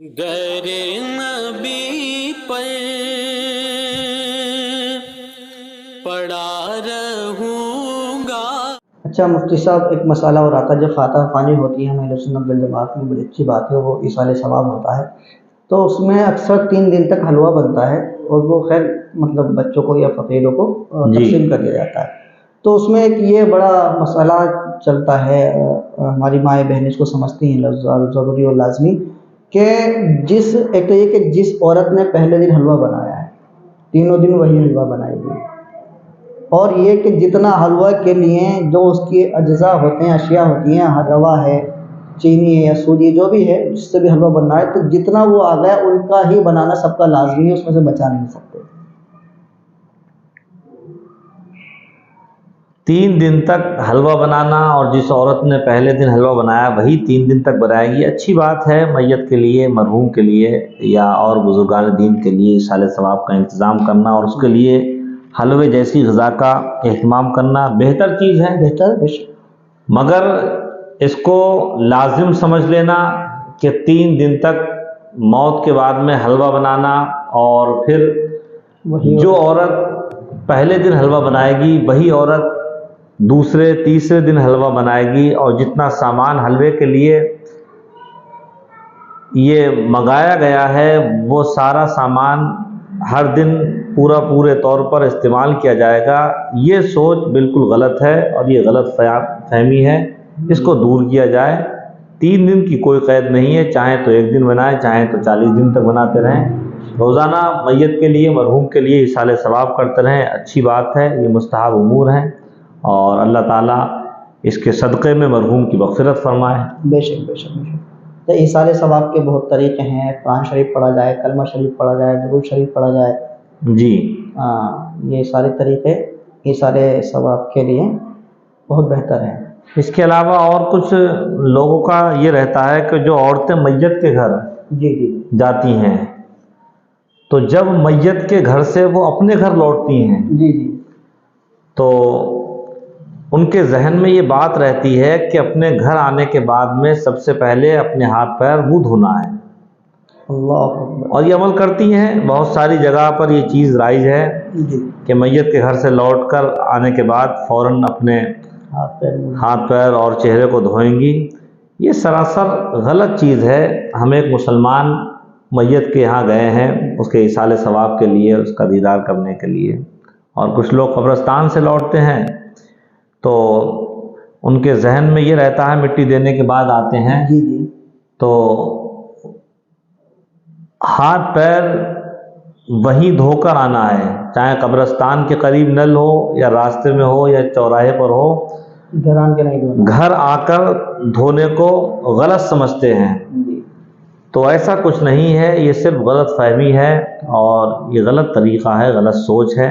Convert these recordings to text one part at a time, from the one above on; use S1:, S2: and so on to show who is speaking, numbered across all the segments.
S1: گر نبی پر پڑا رہوں گا۔
S2: اچھا مفتی صاحب، ایک مسئلہ اور آتا ہے، جب فاتحہ خوانی ہوتی ہے ہمیں سنت والجماعت میں بڑی اچھی بات ہے، وہ ایصال ثواب ہوتا ہے، تو اس میں اکثر 3 دن تک حلوہ بنتا ہے اور وہ خیر مطلب بچوں کو یا فقیروں کو تقسیم کر دیا جاتا ہے۔ تو اس میں ایک یہ بڑا مسئلہ چلتا ہے، ہماری مائیں بہنیں اس کو سمجھتی ہیں ضروری اور لازمی، کہ ایک تو یہ کہ جس عورت نے پہلے دن حلوہ بنایا ہے تینوں دن وہی حلوہ بنائے گی، اور یہ کہ جتنا حلوہ کے لیے جو اس کی اجزاء ہوتے ہیں، اشیاء ہوتی ہیں، روا ہے، چینی ہے یا سوجی جو بھی ہے، جس سے بھی حلوہ بننا ہے، تو جتنا وہ آ گیا ان کا ہی بنانا سب کا لازمی ہے، اس میں سے بچا نہیں سکتے۔
S3: 3 دن تک حلوہ بنانا، اور جس عورت نے پہلے دن حلوہ بنایا وہی 3 دن تک بنائے گی، اچھی بات ہے۔ میت کے لیے، مرحوم کے لیے یا اور بزرگان دین کے لیے ایصال ثواب کا انتظام کرنا اور اس کے لیے حلوے جیسی غذا کا اہتمام کرنا بہتر چیز ہے، مگر اس کو لازم سمجھ لینا کہ 3 دن تک موت کے بعد میں حلوہ بنانا، اور پھر جو عورت پہلے دن حلوہ بنائے گی وہی عورت دوسرے تیسرے دن حلوہ بنائے گی، اور جتنا سامان حلوے کے لیے یہ منگایا گیا ہے وہ سارا سامان ہر دن پورے طور پر استعمال کیا جائے گا۔ یہ سوچ بالکل غلط ہے اور یہ غلط فہمی ہے، اس کو دور کیا جائے۔ 3 دن کی کوئی قید نہیں ہے، چاہے تو 1 دن بنائیں، چاہے تو 40 دن تک بناتے رہیں۔ روزانہ میت کے لیے، مرحوم کے لیے ایصال ثواب کرتے رہیں، اچھی بات ہے، یہ مستحب امور ہیں، اور اللہ تعالیٰ اس کے صدقے میں مرحوم کی مغفرت فرمائے۔
S2: بے شک بے شک بے شک۔ تو ایصال ثواب کے بہت طریقے ہیں، قرآن شریف پڑھا جائے، کلمہ شریف پڑھا جائے، درود شریف پڑھا جائے،
S3: جی
S2: یہ سارے طریقے ایصال ثواب کے لیے بہت بہتر ہیں۔
S3: اس کے علاوہ اور کچھ لوگوں کا یہ رہتا ہے کہ جو عورتیں میت کے گھر
S2: جی
S3: جاتی ہیں، تو جب میت کے گھر سے وہ اپنے گھر لوٹتی ہیں
S2: جی
S3: تو ان کے ذہن میں یہ بات رہتی ہے کہ اپنے گھر آنے کے بعد میں سب سے پہلے اپنے ہاتھ پیر منہ دھونا ہے،
S2: اللہ اکبر۔
S3: اور یہ عمل کرتی ہیں، بہت ساری جگہ پر یہ چیز رائج ہے کہ میت کے گھر سے لوٹ کر آنے کے بعد فوراً اپنے ہاتھ پیر اور چہرے کو دھوئیں گی۔ یہ سراسر غلط چیز ہے۔ ہم ایک مسلمان میت کے یہاں گئے ہیں اس کے ایصال ثواب کے لیے، اس کا دیدار کرنے کے لیے، اور کچھ لوگ قبرستان سے لوٹتے ہیں تو ان کے ذہن میں یہ رہتا ہے مٹی دینے کے بعد آتے ہیں تو ہاتھ پیر وہیں دھو کر آنا ہے، چاہے قبرستان کے قریب نل ہو یا راستے میں ہو یا چوراہے پر ہو، گھر آ کر دھونے کو غلط سمجھتے ہیں۔ تو ایسا کچھ نہیں ہے، یہ صرف غلط فہمی ہے اور یہ غلط طریقہ ہے، غلط سوچ ہے۔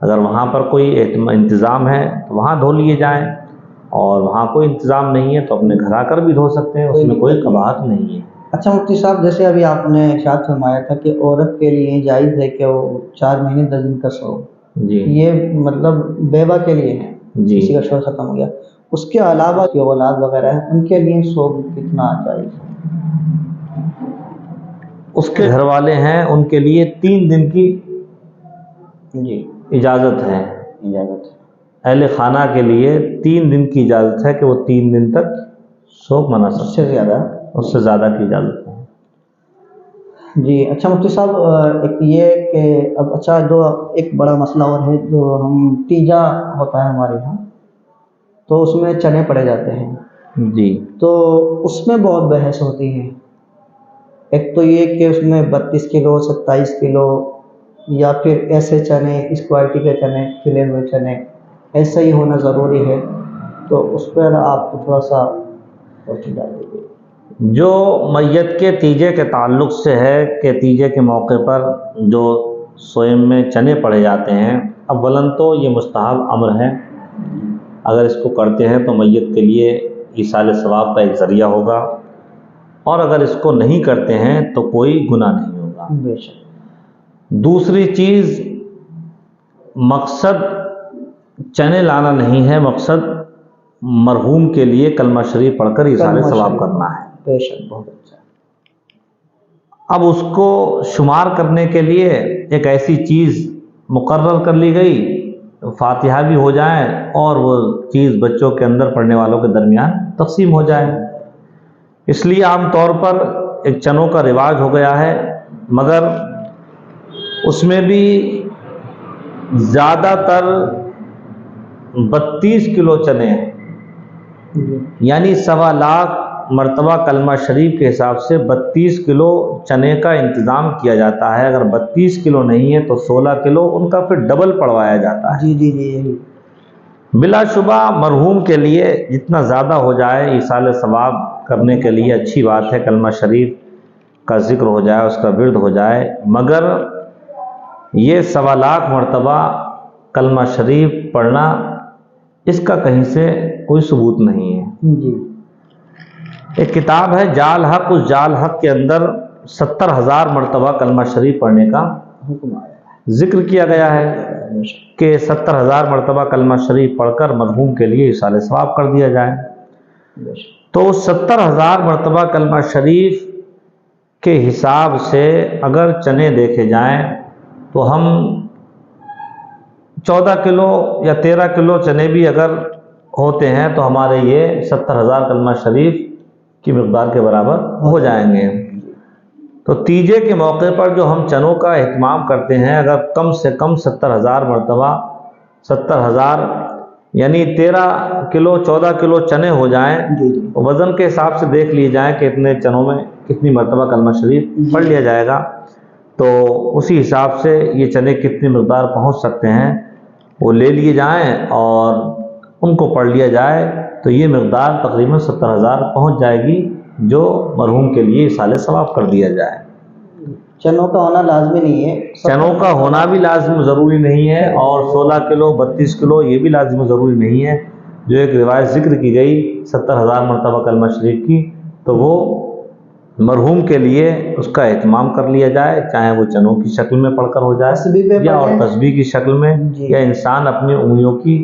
S3: اگر وہاں پر کوئی انتظام ہے تو وہاں دھو لیے جائیں، اور وہاں کوئی انتظام نہیں ہے تو اپنے گھر آ کر بھی دھو سکتے ہیں، اس میں کوئی قباحت نہیں ہے۔
S2: اچھا مفتی صاحب، جیسے ابھی آپ نے ارشاد فرمایا تھا کہ عورت کے لیے جائز ہے کہ وہ 4 مہینے 10 دن کا سو، یہ مطلب بیوہ کے لیے ہے، کسی کا شوہر ختم ہو گیا، اس کے علاوہ جو اولاد وغیرہ ہے ان کے لیے سو کتنا جائز ہے؟
S3: اس کے گھر والے ہیں ان کے لیے 3 دن کی اجازت ہے، اہل خانہ کے لیے 3 دن کی اجازت ہے کہ وہ 3 دن تک سوگ منا سکتے ہیں، اس سے زیادہ کی اجازت ہے۔
S2: جی اچھا مفتی صاحب، ایک یہ کہ اب اچھا جو ایک بڑا مسئلہ اور ہے، جو ہم تیجا ہوتا ہے ہمارے یہاں تو اس میں چنے پڑے جاتے ہیں،
S3: جی
S2: تو اس میں بہت بحث ہوتی ہے۔ ایک تو یہ کہ اس میں 32 کلو 27 کلو یا پھر ایسے چنے، اس کوالٹی کے چنے، کھلے ہوئے چنے ایسا ہی ہونا ضروری ہے، تو اس پر آپ تھوڑا سا روشنی ڈال دیجیے۔
S3: جو میت کے تیجے کے تعلق سے ہے کہ تیجے کے موقع پر جو سوئم میں چنے پڑے جاتے ہیں، اولاً تو یہ مستحب امر ہے، اگر اس کو کرتے ہیں تو میت کے لیے ایصال ثواب کا ایک ذریعہ ہوگا، اور اگر اس کو نہیں کرتے ہیں تو کوئی گناہ نہیں ہوگا۔
S2: بے شک۔
S3: دوسری چیز، مقصد چنے لانا نہیں ہے، مقصد مرحوم کے لیے کلمہ شریف پڑھ کر ایصال ثواب کرنا ہے۔
S2: بے شک، بہت اچھا۔
S3: اب اس کو شمار کرنے کے لیے ایک ایسی چیز مقرر کر لی گئی فاتحہ بھی ہو جائیں اور وہ چیز بچوں کے اندر پڑھنے والوں کے درمیان تقسیم ہو جائے۔ اس لیے عام طور پر ایک چنوں کا رواج ہو گیا ہے، مگر اس میں بھی زیادہ تر 32 کلو چنے ہیں، یعنی 1.25 مرتبہ کلمہ شریف کے حساب سے 32 کلو چنے کا انتظام کیا جاتا ہے۔ اگر 32 کلو نہیں ہے تو 16 کلو ان کا پھر ڈبل پڑوایا جاتا ہے۔
S2: جی
S3: بلا شبہ مرحوم کے لیے جتنا زیادہ ہو جائے ایصال ثواب کرنے کے لیے اچھی بات ہے، کلمہ شریف کا ذکر ہو جائے، اس کا ورد ہو جائے، مگر یہ 1.25 مرتبہ کلمہ شریف پڑھنا اس کا کہیں سے کوئی ثبوت نہیں ہے۔
S2: جی
S3: ایک کتاب ہے جال حق، اس جال حق کے اندر 70,000 مرتبہ کلمہ شریف پڑھنے کا
S2: حکم آیا
S3: ذکر کیا گیا ہے کہ 70,000 مرتبہ کلمہ شریف پڑھ کر مرحوم کے لیے ایصال ثواب کر دیا جائے۔ تو 70,000 مرتبہ کلمہ شریف کے حساب سے اگر چنے دیکھے جائیں تو ہم 14 کلو یا 13 کلو چنے بھی اگر ہوتے ہیں تو ہمارے یہ 70,000 کلمہ شریف کی مقدار کے برابر ہو جائیں گے۔ تو تیجے کے موقع پر جو ہم چنوں کا اہتمام کرتے ہیں، اگر کم سے کم 70,000 مرتبہ 70,000 یعنی 13 کلو 14 کلو چنے ہو جائیں، وزن کے حساب سے دیکھ لیے جائیں کہ اتنے چنوں میں کتنی مرتبہ کلمہ شریف پڑھ لیا جائے گا، تو اسی حساب سے یہ چنے کتنی مقدار پہنچ سکتے ہیں وہ لے لیے جائیں اور ان کو پڑھ لیا جائے، تو یہ مقدار تقریباً 70,000 پہنچ جائے گی جو مرحوم کے لیے ایصال ثواب کر دیا جائے۔
S2: چنوں کا ہونا لازمی نہیں ہے،
S3: چنوں کا ہونا بھی لازم ضروری نہیں ہے، اور 16 کلو 32 کلو یہ بھی لازم ضروری نہیں ہے۔ جو ایک روایت ذکر کی گئی 70,000 مرتبہ کلمہ شریف کی، تو وہ مرحوم کے لیے اس کا اہتمام کر لیا جائے، چاہے وہ چنوں کی شکل میں پڑھ کر ہو جائے یا اور تسبیح کی شکل میں، یا انسان اپنی انگلیوں کی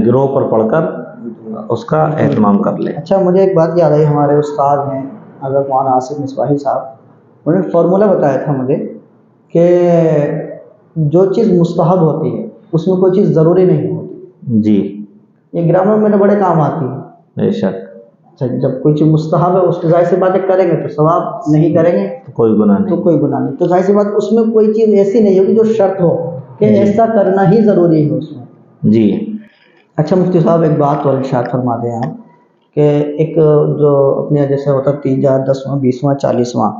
S3: گروہ پر پڑھ کر اس کا اہتمام کر لے۔
S2: اچھا، مجھے ایک بات یاد آئی، ہمارے استاد ہیں حضرت مولانا آصف مصباحی صاحب، انہوں نے فارمولہ بتایا تھا مجھے کہ جو چیز مستحب ہوتی ہے اس میں کوئی چیز ضروری نہیں ہوتی۔
S3: جی،
S2: یہ گرامر میں بڑے کام آتی ہے۔
S3: بے شک۔
S2: اچھا، جب کوئی چیز مستحب ہے اس کی ظاہر سی باتیں کریں گے تو ثواب، نہیں کریں گے
S3: تو کوئی گناہ
S2: تو
S3: نہیں۔
S2: کوئی گناہ نہیں، تو ظاہر سی بات اس میں کوئی چیز ایسی نہیں ہوگی جو شرط ہو کہ ایسا کرنا ہی ضروری ہے اس میں۔
S3: جی۔
S2: اچھا مفتی صاحب، ایک بات اور ارشاد فرما دیں آپ کہ ایک جو اپنے جیسے ہوتا تیجا 10واں 20واں 40واں،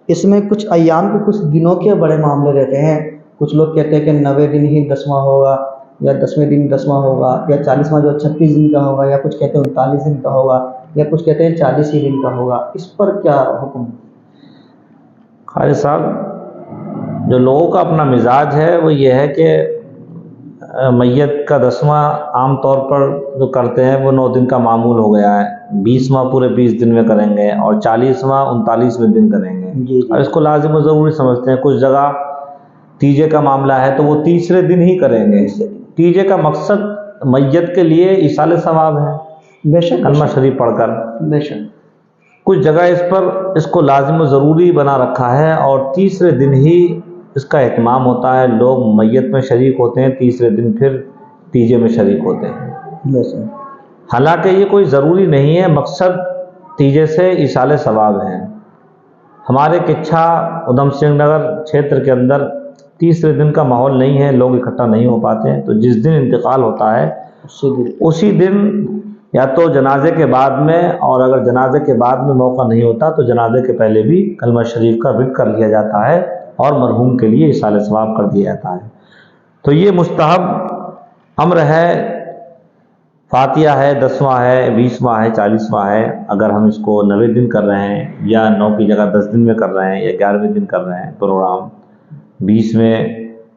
S2: اس میں کچھ ایام کے کچھ دنوں کے بڑے معاملے رہتے ہیں۔ کچھ لوگ کہتے ہیں کہ 90 دن ہی 10واں ہوگا، یا 10ویں دن 10واں ہوگا، یا 40واں جو 36 دن کا ہوگا، یا کچھ کہتے ہیں 39 دن کا ہوگا، یا کچھ کہتے ہیں 40 ہی دن کا ہوگا، اس پر کیا حکم ہے؟
S3: خالد صاحب، جو لوگوں کا اپنا مزاج ہے وہ یہ ہے کہ میت کا 10واں عام طور پر جو کرتے ہیں وہ 9 دن کا معمول ہو گیا ہے، 20واں پورے 20 دن میں کریں گے، اور 40واں 39ویں دن کریں گے، اور اس کو لازم و ضروری سمجھتے ہیں۔ کچھ جگہ تیجے کا معاملہ ہے تو وہ تیسرے دن ہی کریں گے۔ تیجے کا مقصد میت کے لیے ایصال ثواب ہے،
S2: بے شک
S3: کلمہ شریف پڑھ کر۔
S2: بے شک۔
S3: کچھ جگہ اس کو لازم و ضروری بنا رکھا ہے، اور تیسرے دن ہی اس کا اہتمام ہوتا ہے، لوگ میت میں شریک ہوتے ہیں، تیسرے دن پھر تیجے میں شریک ہوتے ہیں۔
S2: بے شک۔
S3: حالانکہ یہ کوئی ضروری نہیں ہے، مقصد تیجے سے ایصال ثواب ہے۔ ہمارے کچھا ادھم سنگھ نگر چھیتر کے اندر تیسرے دن کا ماحول نہیں ہے، لوگ اکٹھا نہیں ہو پاتے ہیں، تو جس دن انتقال ہوتا ہے اسی دن یا تو جنازے کے بعد میں، اور اگر جنازے کے بعد میں موقع نہیں ہوتا تو جنازے کے پہلے بھی کلمہ شریف کا ورد کر لیا جاتا ہے اور مرحوم کے لیے ایصال ثواب کر دیا جاتا ہے۔ تو یہ مستحب امر ہے، فاتحہ ہے، 10واں ہے، 20واں ہے، 40واں ہے، اگر ہم اس کو 90 دن کر رہے ہیں، یا 9 کی جگہ 10 دن میں کر رہے ہیں، یا 11ویں دن کر رہے ہیں پروگرام، 20ویں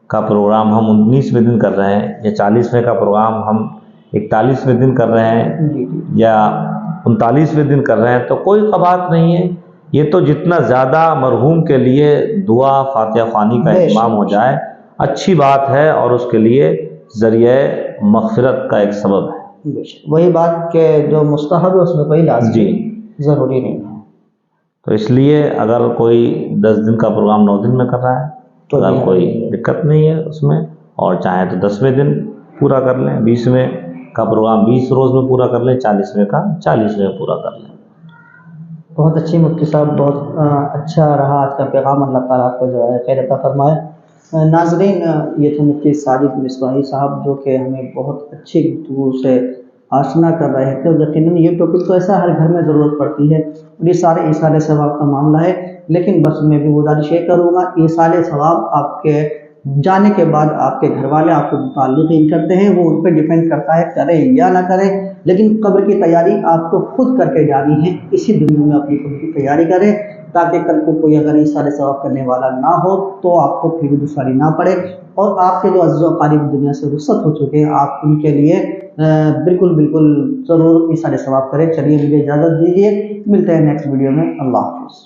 S3: کا پروگرام ہم 19ویں دن کر رہے ہیں، یا 40ویں کا پروگرام ہم 41ویں دن کر رہے ہیں، یا 39ویں دن کر رہے ہیں، تو کوئی قباحت نہیں ہے۔ یہ تو جتنا زیادہ مرحوم کے لیے دعا فاتحہ خوانی کا اہتمام ہو جائے اچھی بات ہے، اور اس کے لیے ذریعہ مغفرت کا ایک سبب ہے۔
S2: وہی بات کہ جو مستحب ہے اس میں کوئی لازمی
S3: جی
S2: ضروری نہیں ہے۔
S3: تو اس لیے اگر کوئی 10 دن کا پروگرام 9 دن میں کر رہا ہے تو اگر کوئی دقت نہیں ہے اس میں، اور چاہے تو 10ویں دن پورا کر لیں، 20ویں کا پروگرام 20 روز میں پورا کر لیں، 40ویں کا 40ویں میں پورا کر لیں۔
S2: بہت اچھی مفتی صاحب، بہت اچھا رہا آج کا پیغام، اللہ تعالیٰ آپ کو جو ہے خیر عطا فرمائے۔ ناظرین، یہ تھے مفتی ساجد مصباحی صاحب جو کہ ہمیں بہت اچھی گفتگو سے آشنا کر رہے تھے، اور یقیناً یہ ٹاپک تو ایسا ہر گھر میں ضرورت پڑتی ہے، اور یہ سارے ایصال ثواب کا معاملہ ہے، لیکن بس میں بھی گزارش یہ کروں گا، ایصال ثواب آپ کے جانے کے بعد آپ کے گھر والے آپ کو متعلقین کرتے ہیں، وہ ان پہ ڈیپینڈ کرتا ہے کریں یا نہ کریں، لیکن قبر کی تیاری آپ کو خود کر کے جانی ہے، اسی دنیا میں اپنی قبر کی تیاری کریں، تاکہ کل کو کوئی اگر ایصال ثواب کرنے والا نہ ہو تو آپ کو پھر بھی دشواری نہ پڑے، اور آپ کے جو عزیز و اقارب دنیا سے رخصت ہو چکے ہیں آپ ان کے لیے بالکل ضرور ایصال ثواب کریں۔ چلیے مجھے اجازت دیجیے، ملتے ہیں نیکسٹ ویڈیو میں، اللہ حافظ۔